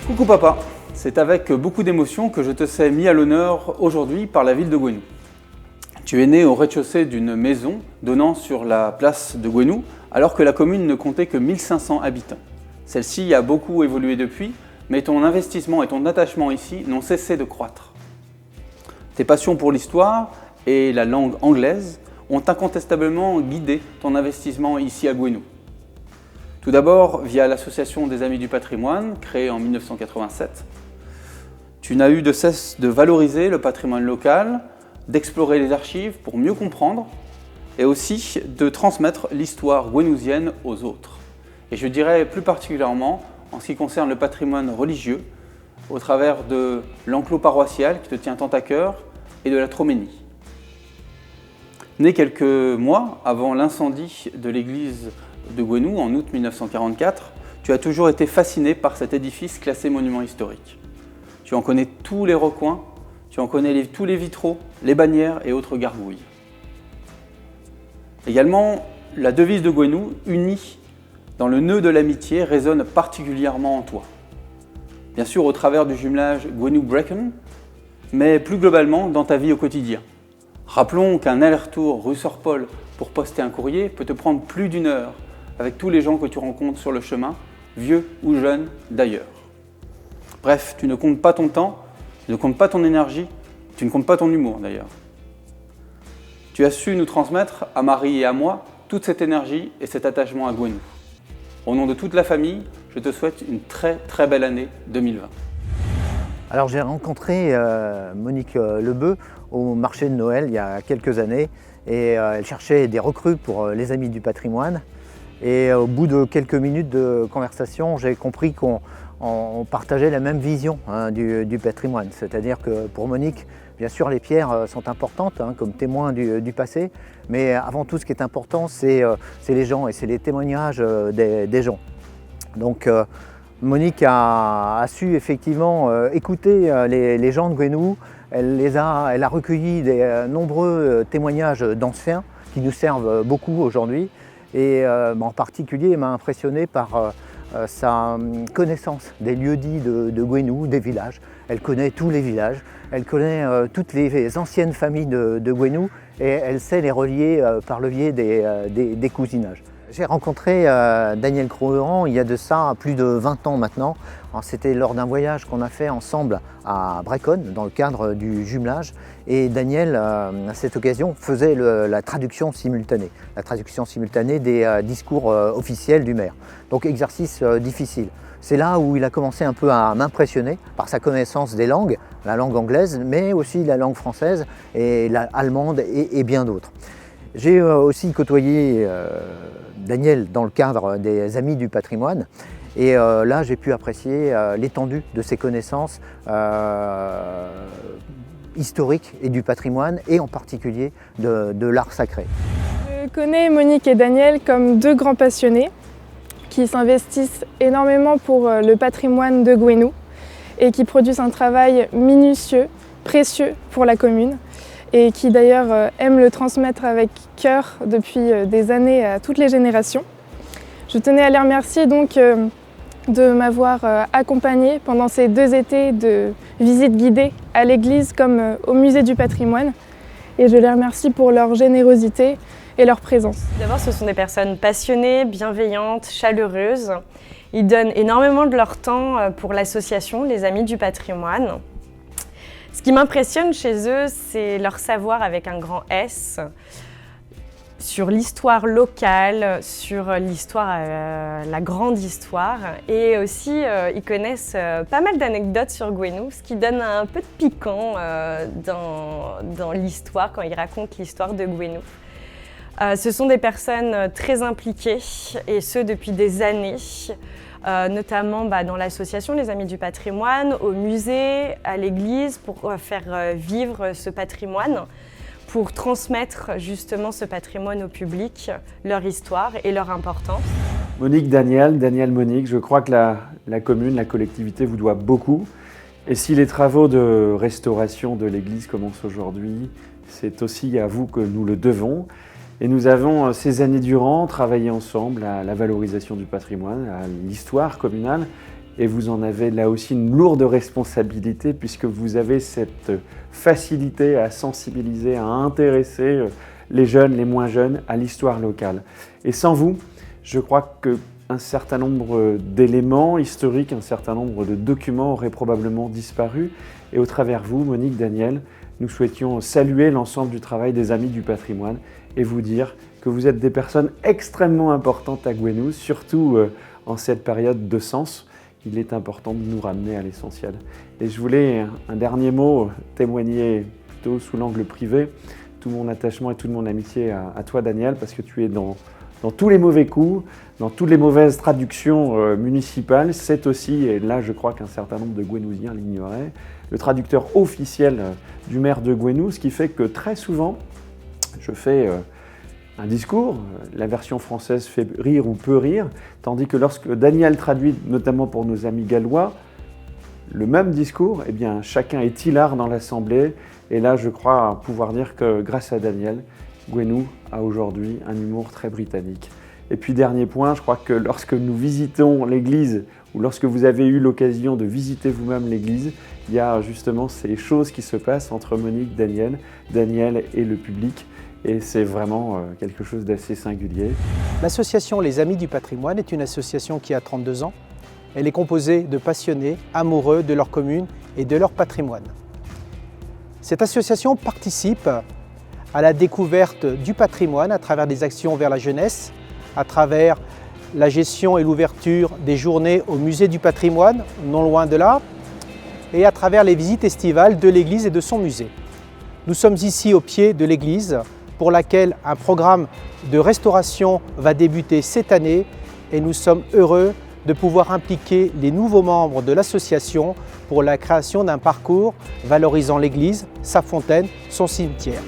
Coucou papa, c'est avec beaucoup d'émotion que je te sais mis à l'honneur aujourd'hui par la ville de Gouesnou. Tu es né au rez-de-chaussée d'une maison donnant sur la place de Gouesnou alors que la commune ne comptait que 1500 habitants. Celle-ci a beaucoup évolué depuis, mais ton investissement et ton attachement ici n'ont cessé de croître. Tes passions pour l'histoire et la langue anglaise ont incontestablement guidé ton investissement ici à Gouesnou. Tout d'abord via l'Association des Amis du Patrimoine, créée en 1987. Tu n'as eu de cesse de valoriser le patrimoine local, d'explorer les archives pour mieux comprendre et aussi de transmettre l'histoire gouesnousienne aux autres. Et je dirais plus particulièrement en ce qui concerne le patrimoine religieux, au travers de l'enclos paroissial qui te tient tant à cœur et de la Troménie. Né quelques mois avant l'incendie de l'église de Gouesnou en août 1944, tu as toujours été fasciné par cet édifice classé monument historique. Tu en connais tous les recoins, tu en connais tous les vitraux, les bannières et autres gargouilles. Également, la devise de Gouesnou, unie dans le nœud de l'amitié, résonne particulièrement en toi. Bien sûr au travers du jumelage Gouesnou-Brecon, mais plus globalement dans ta vie au quotidien. Rappelons qu'un aller-retour rue Sor-Paul pour poster un courrier peut te prendre plus d'1 heure avec tous les gens que tu rencontres sur le chemin, vieux ou jeunes d'ailleurs. Bref, tu ne comptes pas ton temps, tu ne comptes pas ton énergie, tu ne comptes pas ton humour d'ailleurs. Tu as su nous transmettre, à Marie et à moi, toute cette énergie et cet attachement à Gouesnou. Au nom de toute la famille, je te souhaite une très belle année 2020. Alors j'ai rencontré Monique Lebeu au marché de Noël il y a quelques années et elle cherchait des recrues pour les Amis du Patrimoine. Et au bout de quelques minutes de conversation, j'ai compris qu'on partageait la même vision du patrimoine. C'est-à-dire que pour Monique, bien sûr les pierres sont importantes comme témoins du passé, mais avant tout ce qui est important c'est les gens et c'est les témoignages des gens. Donc Monique a su effectivement écouter les gens de Gouesnou. Elle a recueilli des nombreux témoignages d'anciens qui nous servent beaucoup aujourd'hui. Et en particulier, elle m'a impressionné par sa connaissance des lieux-dits de Gouesnou, des villages. Elle connaît tous les villages, elle connaît toutes les anciennes familles de Gouesnou et elle sait les relier par le biais des cousinages. J'ai rencontré Daniel Crouan il y a de ça plus de 20 ans maintenant. C'était lors d'un voyage qu'on a fait ensemble à Brecon dans le cadre du jumelage. Et Daniel, à cette occasion, faisait la traduction simultanée. La traduction simultanée des discours officiels du maire. Donc exercice difficile. C'est là où il a commencé un peu à m'impressionner par sa connaissance des langues, la langue anglaise, mais aussi la langue française et l'allemande et bien d'autres. J'ai aussi côtoyé Daniel dans le cadre des Amis du Patrimoine et là j'ai pu apprécier l'étendue de ses connaissances historiques et du patrimoine et en particulier de l'art sacré. Je connais Monique et Daniel comme 2 grands passionnés qui s'investissent énormément pour le patrimoine de Gouesnou et qui produisent un travail minutieux, précieux pour la commune et qui d'ailleurs aiment le transmettre avec cœur depuis des années à toutes les générations. Je tenais à les remercier donc de m'avoir accompagnée pendant ces 2 étés de visite guidée à l'église comme au musée du patrimoine et je les remercie pour leur générosité et leur présence. D'abord, ce sont des personnes passionnées, bienveillantes, chaleureuses. Ils donnent énormément de leur temps pour l'association Les Amis du Patrimoine. Ce qui m'impressionne chez eux, c'est leur savoir avec un grand S sur l'histoire locale, sur l'histoire, la grande histoire. Et aussi, ils connaissent pas mal d'anecdotes sur Gouesnou, ce qui donne un peu de piquant dans l'histoire, quand ils racontent l'histoire de Gouesnou. Ce sont des personnes très impliquées, et ce depuis des années. Notamment dans l'association Les Amis du Patrimoine, au musée, à l'église, pour faire vivre ce patrimoine, pour transmettre justement ce patrimoine au public, leur histoire et leur importance. Monique, Daniel, Monique, je crois que la commune, la collectivité vous doit beaucoup. Et si les travaux de restauration de l'église commencent aujourd'hui, c'est aussi à vous que nous le devons. Et nous avons, ces années durant, travaillé ensemble à la valorisation du patrimoine, à l'histoire communale. Et vous en avez là aussi une lourde responsabilité puisque vous avez cette facilité à sensibiliser, à intéresser les jeunes, les moins jeunes à l'histoire locale. Et sans vous, je crois qu'un certain nombre d'éléments historiques, un certain nombre de documents auraient probablement disparu. Et au travers vous, Monique, Daniel, nous souhaitions saluer l'ensemble du travail des Amis du patrimoine et vous dire que vous êtes des personnes extrêmement importantes à Gouesnou, surtout en cette période de sens. Il est important de nous ramener à l'essentiel. Et je voulais, un dernier mot, témoigner plutôt sous l'angle privé, tout mon attachement et toute mon amitié à toi, Daniel, parce que tu es dans tous les mauvais coups, dans toutes les mauvaises traductions municipales. C'est aussi, et là je crois qu'un certain nombre de Gouesnousiens l'ignoraient, le traducteur officiel du maire de Gouesnou, ce qui fait que très souvent, je fais un discours, la version française fait rire ou peut rire, tandis que lorsque Daniel traduit, notamment pour nos amis gallois, le même discours, eh bien, chacun est hilar dans l'Assemblée. Et là, je crois pouvoir dire que grâce à Daniel, Gouesnou a aujourd'hui un humour très britannique. Et puis, dernier point, je crois que lorsque nous visitons l'église, ou lorsque vous avez eu l'occasion de visiter vous-même l'église, il y a justement ces choses qui se passent entre Monique, Daniel et le public. Et c'est vraiment quelque chose d'assez singulier. L'association Les Amis du patrimoine est une association qui a 32 ans. Elle est composée de passionnés, amoureux de leur commune et de leur patrimoine. Cette association participe à la découverte du patrimoine à travers des actions vers la jeunesse, à travers la gestion et l'ouverture des journées au musée du patrimoine, non loin de là, et à travers les visites estivales de l'église et de son musée. Nous sommes ici au pied de l'église, pour laquelle un programme de restauration va débuter cette année et nous sommes heureux de pouvoir impliquer les nouveaux membres de l'association pour la création d'un parcours valorisant l'église, sa fontaine, son cimetière.